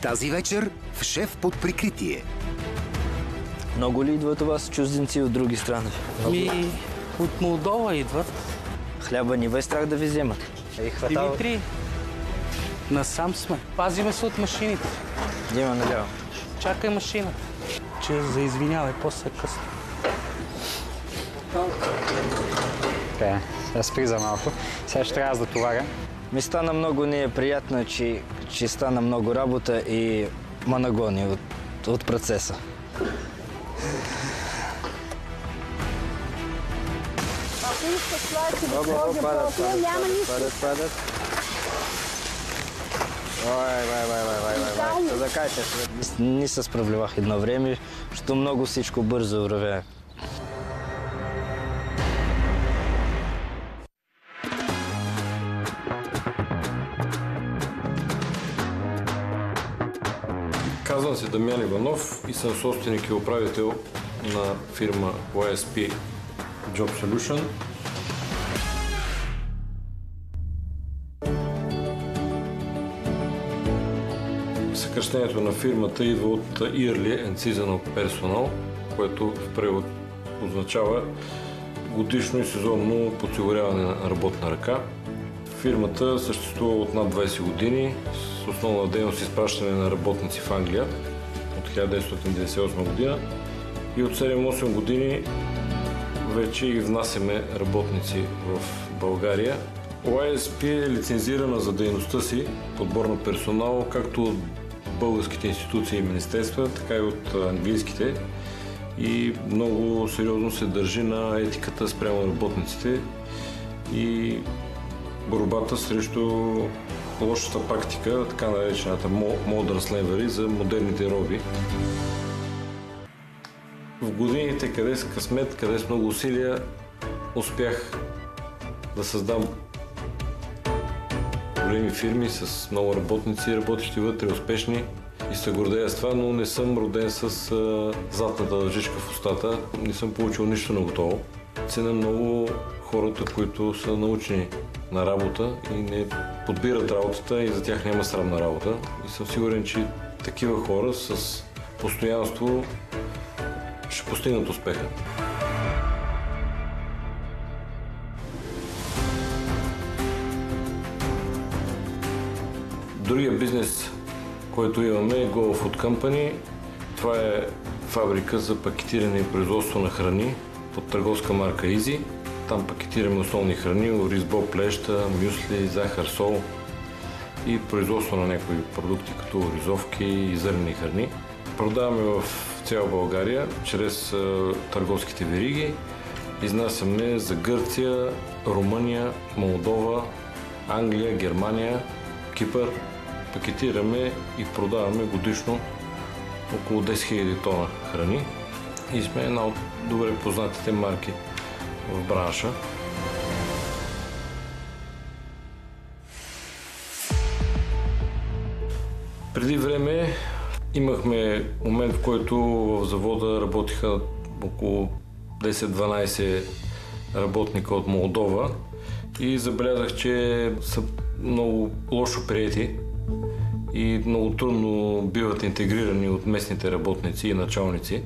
Тази вечер в Шеф под прикритие. Много ли идват у вас чужденци от други страни? От Молдова идват. Хляба ни бе страх да ви вземат. Димитри, насам сме. Пазиме се от машините. Дима наляво. Чакай машина. Че извинявай, после късно. Така, сега спри за малко. Сега ще трябва да товаря. Ми стана много неприятно, че стана много работа и ма нагони от процеса. Ако искаш това да си го сложа по-отне, няма нищо. Падат. Ой. Закайте се. Не се справлявах едно време, защото много всичко бързо вървя. Казвам се Дамян Иванов и съм собственик и управител на фирма YSP Job Solution. Съкращението на фирмата идва от Yearly and Seasonal Personnel, което в превод означава годишно и сезонно подсигуряване на работна ръка. Фирмата съществува от над 20 години с основна дейност изпращане на работници в Англия от 1998 година и от 7-8 години вече и внасяме работници в България. YSP е лицензирана за дейността си, подбор на персонал, както от българските институции и министерства, така и от английските, и много сериозно се държи на етиката спрямо работниците и борбата срещу лошата практика, така наречената Modern Slavery за модерните роби. В годините, къде с късмет, къде с много усилия, успях да създам големи фирми с много работници, работещи вътре, успешни, и се гордея с това, но не съм роден с златната лъжичка в устата. Не съм получил нищо на готово. Ценя много хората, които са научени на работа и не подбират работата, и за тях няма срамна работа. И съм сигурен, че такива хора с постоянство ще постигнат успеха. Другия бизнес, който имаме, е Go Food Company. Това е фабрика за пакетиране и производство на храни под търговска марка Easy. Там пакетираме основни храни, ориз, боб, плеща, мюсли, захар, сол и производство на някои продукти, като оризовки и зърнени храни. Продаваме в цяла България чрез търговските вериги. Изнасяме за Гърция, Румъния, Молдова, Англия, Германия, Кипър. Пакетираме и продаваме годишно около 10 000 тона храни и сме една от добре познатите марки в бранша. Преди време имахме момент, в който в завода работиха около 10-12 работника от Молдова и забелязах, че са много лошо приети и много трудно биват интегрирани от местните работници и началници,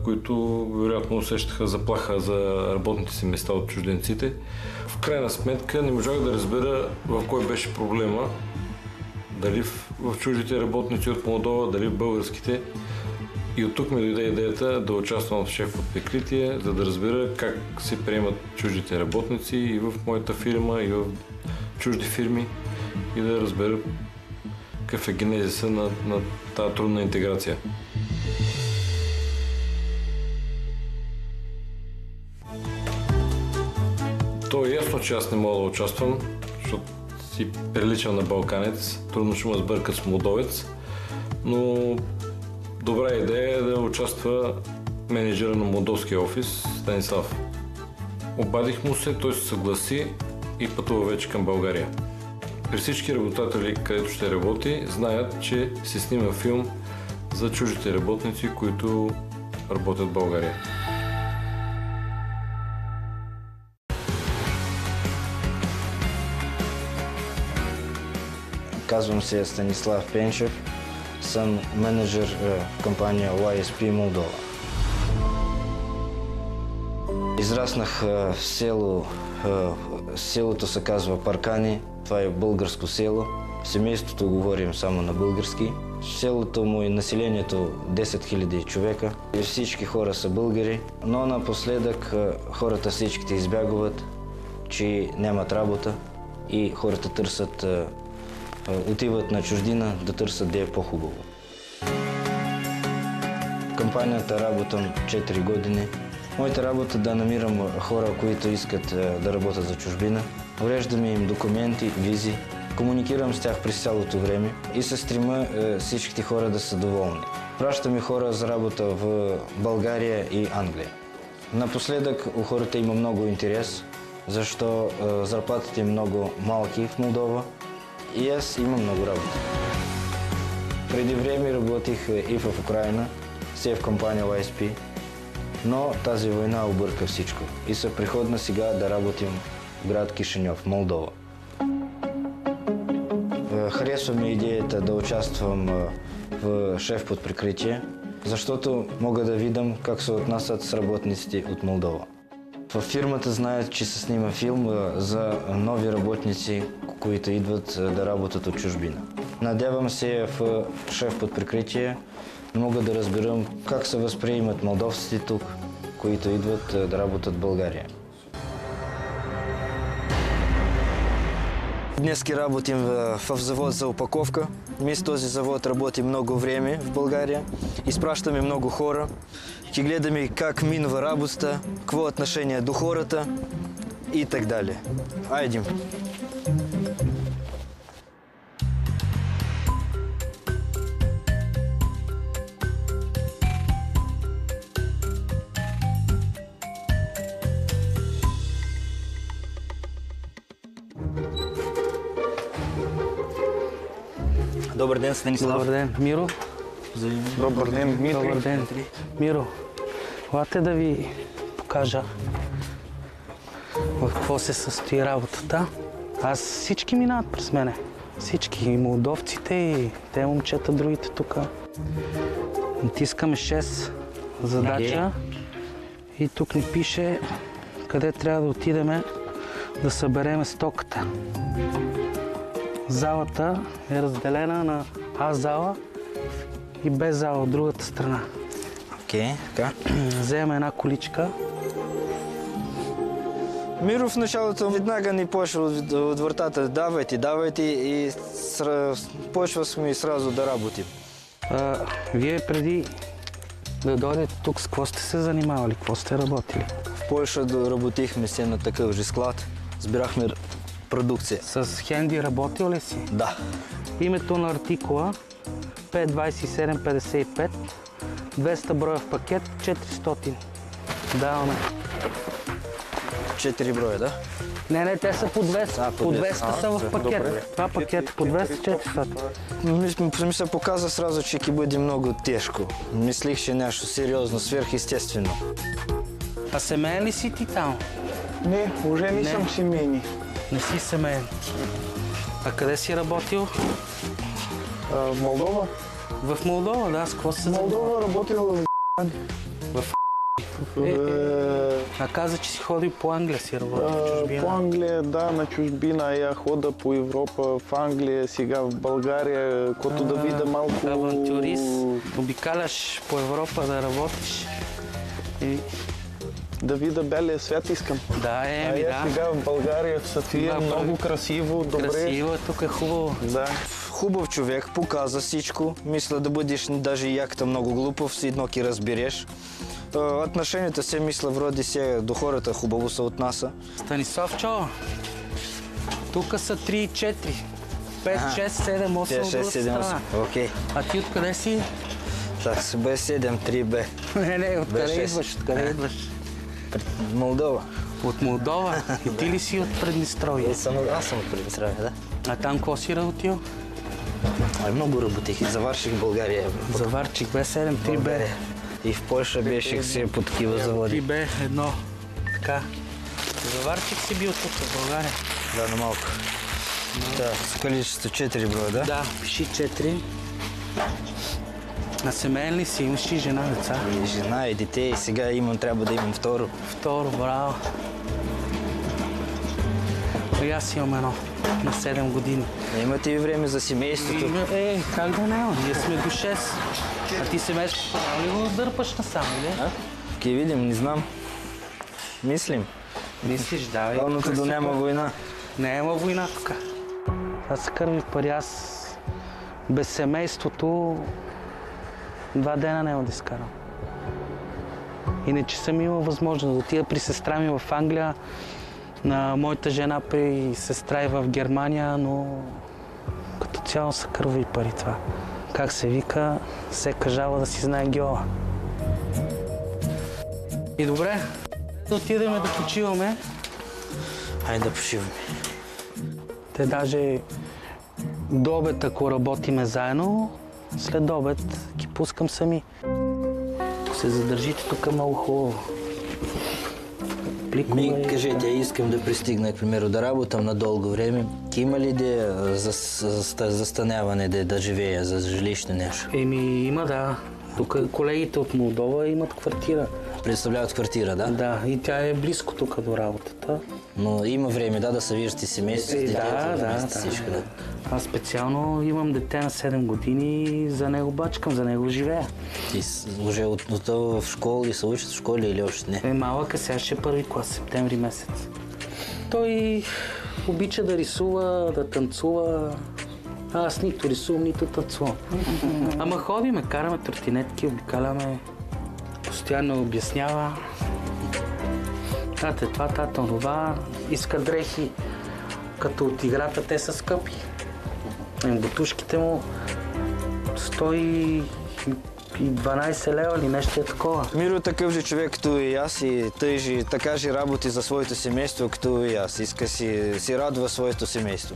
които вероятно усещаха заплаха за работните си места от чужденците. В крайна сметка не можах да разбера в кой беше проблема. Дали в чуждите работници от Молдова, дали в българските. И от тук ми дойде идеята да участвам в Шеф под прикритие, за да разбера как се приемат чуждите работници и в моята фирма, и в чужди фирми, и да разбера какъв е генезиса на тази трудна интеграция. То е ясно, че аз не мога да участвам, защото си приличам на балканец, трудно ще ме сбъркат с молдовец, но добра идея е да участва менеджера на молдовския офис Станислав. Обадих му се, той се съгласи и пътува вече към България. При всички работодатели, където ще работи, знаят, че се снима филм за чуждите работници, които работят в България. Казвам се Станислав Пенчев. Съм менеджер в компания YSP Молдова. Израснах в село. Селото се казва Паркани. Това е българско село. Семейството говорим само на български. Селото му и населението 10 000 човека. И всички хора са българи. Но напоследък хората всичките избягват, че нямат работа и хората търсят, отиват на чуждина да търсят де е по-хубаво. В компанията работам 4 години. Моята работа е да намирам хора, които искат да работят за чужбина. Уреждаме им документи, визи. Комуникирам с тях през цялото време и се стрима всичките хора да са доволни. Пращаме хора за работа в България и Англия. Напоследък у хората има много интерес, защо заплатите е много малки в Молдова и аз имам много работа. Преди време работих и в Украина, все в компания YSP, но тази война обърка всичко и се приходна сега да работим в град Кишинев, Молдова. Харесва ми идеята да участвам в шеф под прикритие, защото мога да видам как се отнасят с работниците от Молдова. В фирмата знаят, че се снима филм за нови работници, които идват да работят от чужбина. Надявам се в шеф под прикритие мога да разберам как се възприемат молдовците тук, които идват да работят в България. Днес работим в завод за опаковка. Ние с този завод работим много време в България. Изпращаме много хора. Ще гледаме как минва работата, какво отношение до хората и так далее. Айдем! Добър ден, Станислав. Добър ден, Миро. Добър ден, Дмитрий. Добър ден, Миро. Елате да ви покажа в какво се състои работата. Аз всички минават през мене. Всички, и молдовците, и те момчета, другите тук. Натискаме 6 задача и тук ни пише къде трябва да отидем да съберем стоката. Залата е разделена на А зала и Б зала от другата страна. Окей, така. Вземем една количка. Миро в началото веднага ни почва от вратата давайте и почва и сразу да работим. Вие преди да дойдете тук, с какво сте се занимавали, какво сте работили? В Польша работихме се на такъв же склад, сбирахме продукция. С хенди работил ли си? Да. Името на артикула 52755, 200 броя в пакет, 400. Даваме. 4 броя, да? Не, те са по 200. По 200 са в пакет. Това пакет по 200-400. Ми се показа сразу, че ще бъде много тежко. Мислих, че нещо сериозно, свърхестествено. А семейен ли си ти там? Не, уже не съм семейни. Не си семейен. А къде си работил? В Молдова. В Молдова, да. С какво се Молдова работил в А каза, че си ходил по Англия, си работил в чужбина. По Англия, да, на чужбина. Я хода по Европа, в Англия, сега в България, като да видя малко... Авантюрист, обикаляш по Европа да работиш. И... Да видя белия свят искам. Да, да. Сега в България, в София, много красиво, добре. Красиво, тук е хубаво. Да. Хубав човек, показа всичко. Мисля да бъдеш даже и яката много глупав, си едно ки разбереш. Отношенията се, мисля, вроде се до хората хубаво се отнася. Станиславчо, тук са 3 и 4. 5, 6, 7, 8 от другата страна. Окей. А ти откъде си? Так, с Б7, 3Б. Не, откъде идваш? Откъде идваш? Молдова. От Молдова? И ти ли си от Приднестровие? Аз съм от Приднестровие, да. А там какво си работил? Много работих. Завърших в България. Заварчик Б7, 3Б. И в Польша беших се по такива заводи. 3Б, едно. Така. Заварчик си бил тук в България? Да, на малко. Да, с количество 4 броя, да? Да, пиши 4. А семейен ли си? Имаш и жена, деца? И жена, и дете, и сега трябва да имам второ. Второ, браво. И аз имам едно на 7 години. Имате и време за семейството. Как да няма? Ние сме до 6. А ти семейството ли го дърпаш насам, или? Ке видим, не знам. Мислим. Мислиш, да. Главното да няма война. Няма война тук. Това са кърви пари. Аз без семейството 2 дена няма да изкарам. Иначе съм имал възможност да отида при сестра ми в Англия, на моята жена при сестра и в Германия, но като цяло са кърви пари това. Как се вика, всека жала да си знае гьола. И добре, да отидем да почиваме. Хайде да почиваме. Те даже до обед, ако работиме заедно, след обед ги пускам сами. Се задържите тук много хубаво. Ми кажете, искам да пристигна, к примеру, да работам на дълго време. Има ли идея за застаняване, да живея, за жилище нещо? Има, да. Тук колегите от Молдова имат квартира. Представляват квартира, да? Да, и тя е близко тук до работата. Но има време, да се виждате семейството, детето, всичко, да. Аз специално имам дете на 7 години и за него бачкам, за него живея. Ти уже отива в школа и се учат в школа или още не? Малък, сега ще е първи клас, септември месец. Той обича да рисува, да танцува. Аз нито рисувам, нито танцувам. Ама ходиме, караме тротинетки, обикаляме. Постоянно обяснява. Тате това, тате това. Иска дрехи. Като от играта те са скъпи. Бутушките му 112 лева или нещо е такова. Миро такъв же човек като и аз и така же работи за своето семейство като и аз. Иска си радва своето семейство.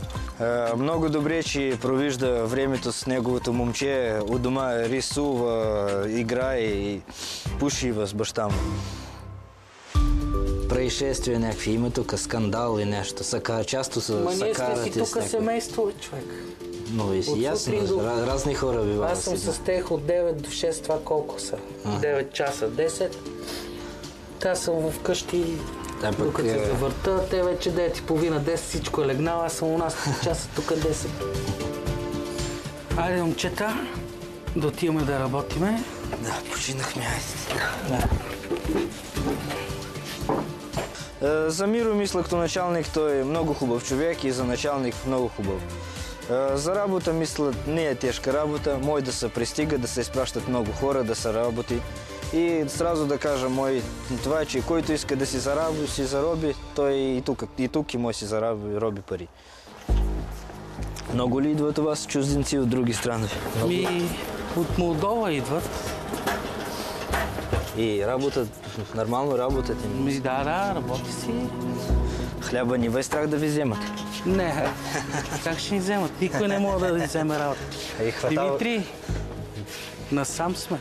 Много добре, че провижда времето с неговото момче. У дома рисува, играе и пуши с баща му. Происшествия някакви има тук, скандал и нещо. Често се карате с някакви. Ма ние сме си тук семейство, човек. Но и ясно, разни хора бивава. Аз съм с тех от 9 до 6, това колко са? 9 часа, 10. Та съм вкъщи, докато се завърта, те вече 9:30, 10, всичко е легнало, аз съм у нас часа, тук 10. Айде, момчета, да отиваме да работиме. Да, починахме, айде. За Миро мисля, като началник той е много хубав човек и за началник много хубав. За работа, мисля, не е тежка работа. Може да се пристига, да се изпращат много хора, да се работи. И сразу да кажа, това е, че който иска да си зароби, той и тук и може си зароби пари. Много ли идват у вас чужденци от други страни? От Молдова идват. И работят, нормално работят им? Да, работи си. Хляба не ви страх да ви вземат? Не, как ще ни вземат? Никой не може да ни вземе работа. Димитри, насам сме.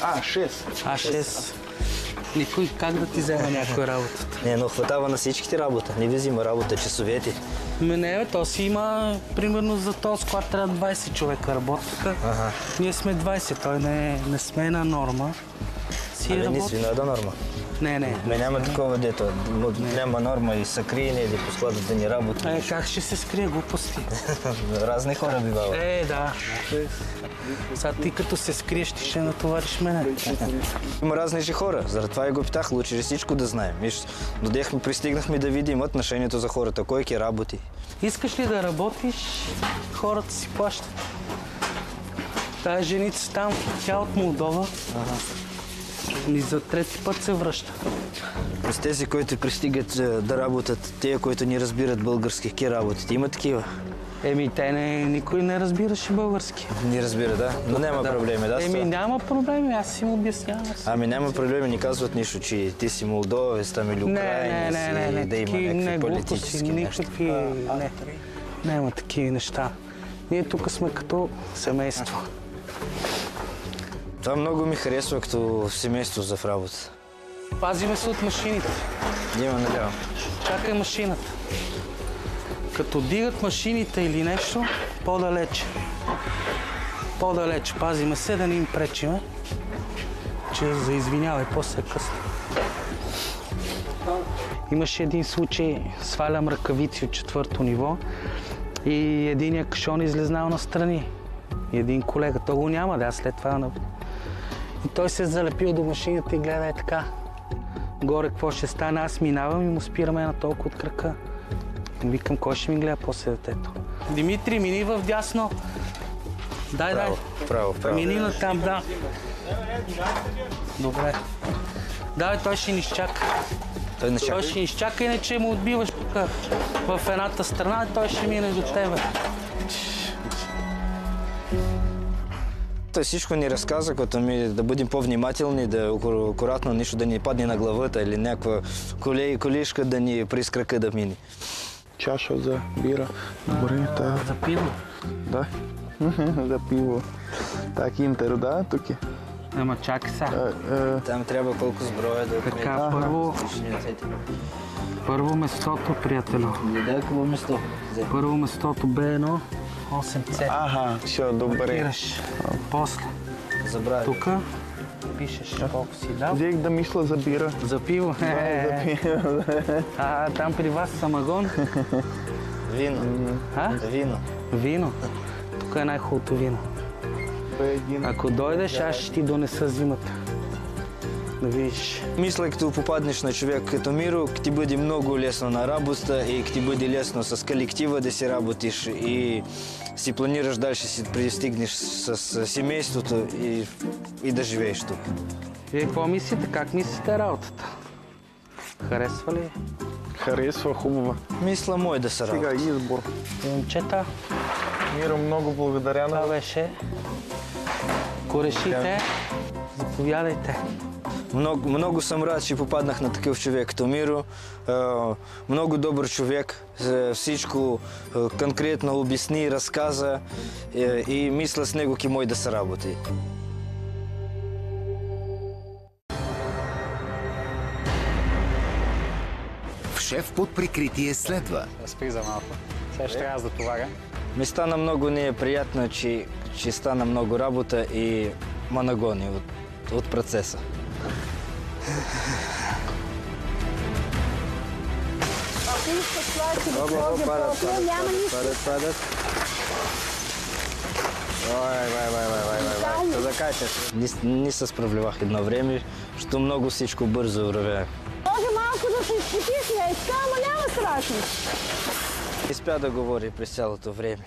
6. 6. Никой как да ти взема някой работата? Не, но хватава на всичките работа. Не ви взима работа, часовете. Не, то си има, примерно за този склад трябва 20 човека работят. Ние сме 20, той не сме на норма. Не си на норма? Не. Няма такова дето. Няма норма и са криени или по склада да ни работи. Как ще се скрие глупости? Разни хора бивава. Да. Сега ти като се скриеш, ти ще натовариш мене. Има разни же хора, заради това и го питах, лучше всичко да знаем. Додехме, пристигнахме да видим отношението за хората, кой ке работи. Искаш ли да работиш, хората си плащат. Тая женица там, тя от Молдова. И за трети път се връща. През тези, които пристигат да работят, тези, които не разбират български, ке работят, има такива? Никой не разбираше български. Не разбира, да? Но няма проблеми, да? Няма проблеми, аз им обяснявам. Няма проблеми, не казват нищо, че ти си молдовец, там или украинец, да има някакви политически неща. Няма такива неща. Ние тук сме като семейство. Това много ми харесва като семейство за работа. Пазиме се от машините. Има наляво. Чакай машината. Като дигат машините или нещо, по-далече. По-далече. Пазиме се да не им пречиме. Че за извинявай, после е късно. Имаше един случай, свалям ръкавици от 4-то ниво и единия кашон излезнал настрани. И един колега, то го няма, да, след това... И той се е залепил до машината и гледа така. Горе какво ще стане, аз минавам и му спираме на толкова от крака. Викам, кой ще ми гледа после детето? Димитри, мини в дясно. Дай. Право. Мини на там, да. Добре. Давай, той ще ни изчака. Той ще ни изчака, иначе му отбиваш в едната страна и той ще мине до тебе. Той всичко ни разказа, като ми да бъдем по-внимателни, да акуратно нищо да ни падне на главата или някаква колишка да ни през крака да мине. Чаша за бира. Добре, За пиво? Да. За пиво. Так, Интер, да, тук е. Ама чакай сега. Там трябва колко сброя да отмени. Така, първо местото, приятелю. Да, какво место? Първо местото Б1, 8C. Аха, все, добре. Маркираш. После. Забравя. Тук пишеш колко си дал. Взех да мисля за бира. За пиво? Там при вас самогон? Вино. Вино. Вино? Тук е най-хубавото вино. Б1. Ако дойдеш, аз ще ти донеса зимата. Да видиш. Мисля, като попаднеш на човек като Миро, ти бъде много лесно на работа и ти бъде лесно с колектива да си работиш и си планираш дальше си пристигнеш с семейството и да живееш тук. Вие какво мислите? Как мислите работата? Харесва ли? Харесва, хубава. Мисля, мой да се Сега работи. избор. Момчета, Миро, много благодаря това на... беше. Ако решите, заповядайте. Много съм рад, че попаднах на такъв човек като Миро. Много добър човек. Всичко конкретно обясни, разказа и мисля с него ки мой да се работи. В Шеф под прикритие следва. Спри за малко. Сега ще трябва да товаря. Ми стана много неприятно, че стана много работа и ма нагони от процеса. Ако искаш това, че да сложа по-отдел, няма нищо. Падат. Ой. Да закачаш. Не се справлявах едно време, защото много всичко бързо вървя. Може малко да се изпотиш, ама няма страшно. Не спя да говори през цялото време.